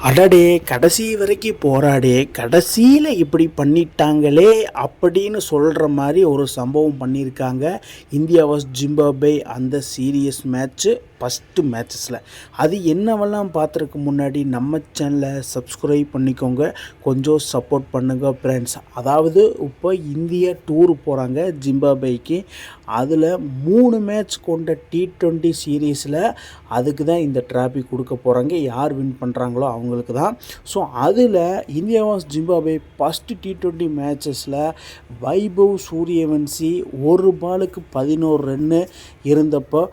அடடே கடைசி வரைக்கும் போராடி கடைசியில் இப்படி பண்ணிட்டாங்களே அப்படின்னு சொல்கிற மாதிரி ஒரு சம்பவம் பண்ணியிருக்காங்க இந்தியா வாஸ் ஜிம்பாப்வே அந்த சீரியஸ் மேட்ச்சு ஃபஸ்ட்டு மேட்சஸில். அது என்னவெல்லாம் பார்த்துருக்கு முன்னாடி நம்ம சேனலை சப்ஸ்கிரைப் பண்ணிக்கோங்க, கொஞ்சம் சப்போர்ட் பண்ணுங்க ஃப்ரெண்ட்ஸ். அதாவது இப்போ இந்தியா டூர் போகிறாங்க ஜிம்பாப்வேக்கு. அதில் 3 மேட்ச் கொண்ட T20 சீரீஸில் அதுக்கு தான் இந்த டிராஃபி கொடுக்க போகிறாங்க. யார் வின் பண்ணுறாங்களோ அவங்களுக்கு தான். ஸோ அதில் India vs Zimbabwe first T20 மேட்சஸில் வைபவ் சூரியவன்சி ஒரு பாலுக்கு 11 ரன்னு இருந்தப்போ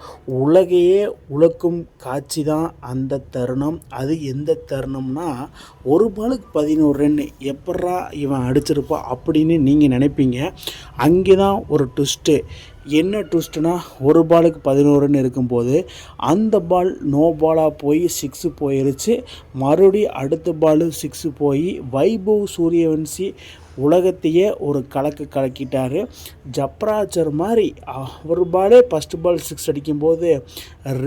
உலகையே உலக்கும் காட்சி தான் அந்த தருணம். அது எந்த தருணம்னா, ஒரு பாலுக்கு 11 ரன்னு எப்பட்றா இவன் அடிச்சிருப்பான் அப்படின்னு நீங்கள் நினைப்பீங்க. அங்கே தான் ஒரு ட்விஸ்ட்டு. என்ன ட்விஸ்ட்டுனா, ஒரு பாலுக்கு 11 ரன் இருக்கும்போது அந்த பால் நோ பாலாக போய் 6 போயிடுச்சு. மறுபடியும் அடுத்த பாலு 6 போய் வைபவ் சூரியவன்சி உலகத்தையே ஒரு கலக்கிட்டார். ஜப்ராஜர் மாதிரி ஒரு பாலே ஃபஸ்ட்டு பால் 6 அடிக்கும்போது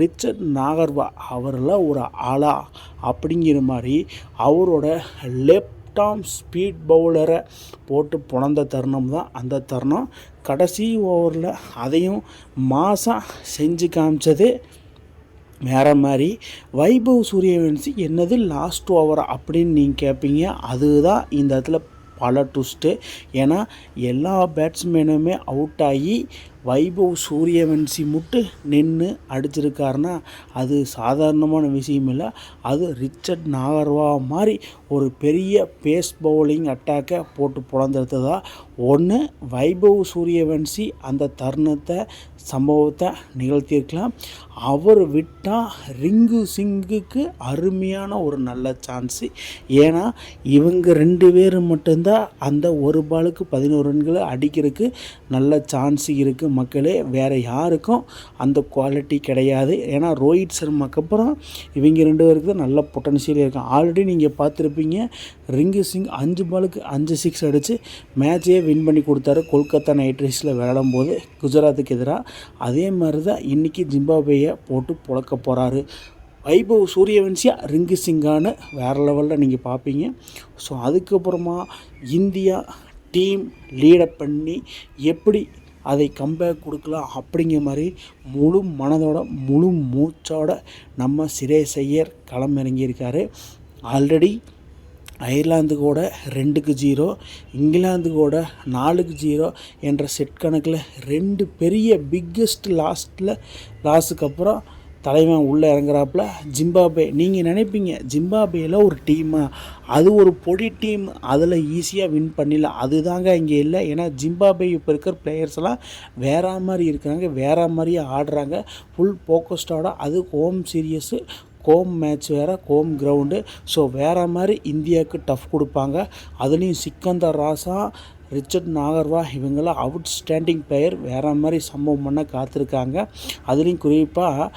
ரிச்சர்ட் நாகர்வா அவரெல்லாம் ஒரு ஆளா அப்படிங்கிற மாதிரி அவரோட லெஃப்ட் ஆர்ம் ஸ்பீட் பவுலரை போட்டு புணர்ந்த தருணம் தான் அந்த தருணம். கடைசி ஓவரில் அதையும் மாதம் செஞ்சு காமிச்சது வேறு மாதிரி. வைபவ் சூரியவன்சி என்னது லாஸ்ட் ஓவர் அப்படின்னு நீங்கள் கேட்பீங்க. அதுதான் இந்த இடத்துல பல ட்விஸ்ட்டு. ஏன்னா எல்லா பேட்ஸ்மேனுமே அவுட் ஆகி வைபவ் சூரியவன்சி மட்டும் நின்று அடிச்சிருக்காருன்னா அது சாதாரணமான விஷயம் இல்லை. அது ரிச்சர்ட் நாகர்வா மாதிரி ஒரு பெரிய பேஸ் பவுலிங் அட்டாக்கை போட்டு புலந்தெடுத்ததா. ஒன்று வைபவ் சூரியவன்சி அந்த தருணத்தை சம்பவத்தை நிகழ்த்தியிருக்கலாம். அவர் விட்டால் ரிங்கு சிங்குக்கு அருமையான ஒரு நல்ல சான்ஸு. ஏன்னா இவங்க 2 பேர் மட்டும்தான் அந்த ஒரு பாலுக்கு 11 ரன்களை அடிக்கிறதுக்கு நல்ல சான்ஸு இருக்குது மக்களே. வேறு யாருக்கும் அந்த குவாலிட்டி கிடையாது. ஏன்னா ரோஹித் சர்மாக்கு அப்புறம் இவங்க 2 பேருக்கு தான் நல்ல பொட்டன்ஷியல் இருக்கும். ஆல்ரெடி நீங்கள் பார்த்துருப்பீங்க, ரிங்கு சிங் 5 பாலுக்கு 5 6 அடித்து மேட்சையே வின் பண்ணி கொடுத்தாரு கொல்கத்தா நைட் ரைடர்ஸில் விளையாடும் போது குஜராத்துக்கு எதிராக. அதே மாதிரி தான் இன்றைக்கி ஜிம்பாப்வேயை போட்டு புழக்க போகிறாரு. வைபவ் சூரியவன்சியா ரிங்கு சிங்கான்னு வேறு லெவலில் நீங்கள் பார்ப்பீங்க. ஸோ அதுக்கப்புறமா இந்தியா டீம் லீடப் பண்ணி எப்படி அதை கம்பேக் கொடுக்கலாம் அப்படிங்கிற மாதிரி முழு மனதோட முழு மூச்சோட நம்ம சிரேஸ் ஐயர் களம் இறங்கியிருக்காரு. ஆல்ரெடி அயர்லாந்து கூட 2-0, இங்கிலாந்து கூட 4-0 என்ற செட் கணக்கில் 2 பெரிய பிக்கஸ்ட் லாஸுக்கு அப்புறம் தலைவன் உள்ளே இறங்குறாப்புல ஜிம்பாப்வே. நீங்கள் நினைப்பீங்க ஜிம்பாப்வேயில் ஒரு டீமாக, அது ஒரு பொடி டீம், அதில் ஈஸியாக வின் பண்ணிடலாம். அதுதாங்க இங்கே இல்லை. ஏன்னா ஜிம்பாப்வே இப்போ இருக்கிற பிளேயர்ஸ்லாம் வேறு மாதிரி இருக்காங்க, வேறு மாதிரியே ஆடுறாங்க ஃபுல் ஃபோக்கஸ்டோட. அது ஹோம் சீரியஸு, ஹோம் மேட்ச் வேறு, ஹோம் கிரவுண்டு. ஸோ வேறு மாதிரி இந்தியாவுக்கு டஃப் கொடுப்பாங்க. அதுலேயும் சிக்கந்தர் ராசா, ரிச்சர்ட் நாகர்வா இவங்கெல்லாம் அவுட்ஸ்டாண்டிங் பிளேயர், வேறு மாதிரி சம்பவம் பண்ண காத்திருக்காங்க. அதுலேயும் குறிப்பாக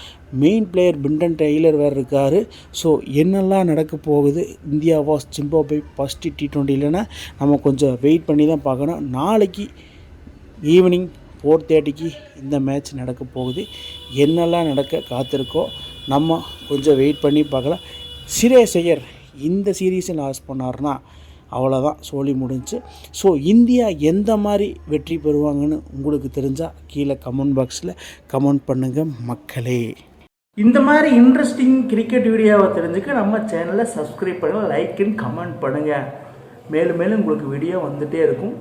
மெயின் பிளேயர் பிண்டன் டெய்லர் வேறு இருக்கார். ஸோ என்னெல்லாம் நடக்க போகுது India vs Zimbabwe first T20 இல்லைன்னா நம்ம கொஞ்சம் வெயிட் பண்ணி தான் பார்க்கணும். நாளைக்கு ஈவினிங் 4:30க்கு இந்த மேட்ச் நடக்க போகுது. என்னெல்லாம் நடக்க காத்திருக்கோ நம்ம கொஞ்சம் வெயிட் பண்ணி பார்க்கலாம். சிரேஸ் ஐயர் இந்த சீரீஸை லாஸ் பண்ணார்னா அவ்வளோதான், சோலி முடிஞ்சு. ஸோ இந்தியா எந்த மாதிரி வெற்றி பெறுவாங்கன்னு உங்களுக்கு தெரிஞ்சால் கீழே கமெண்ட் பாக்ஸில் கமெண்ட் பண்ணுங்கள் மக்களே. இந்த மாதிரி இன்ட்ரெஸ்டிங் கிரிக்கெட் வீடியோவை தெரிஞ்சுக்க நம்ம சேனலை சப்ஸ்கிரைப் பண்ணுங்கள், லைக் அண்ட் கமெண்ட் பண்ணுங்கள். மேலும் மேலும் உங்களுக்கு வீடியோ வந்துகிட்டே இருக்கும்.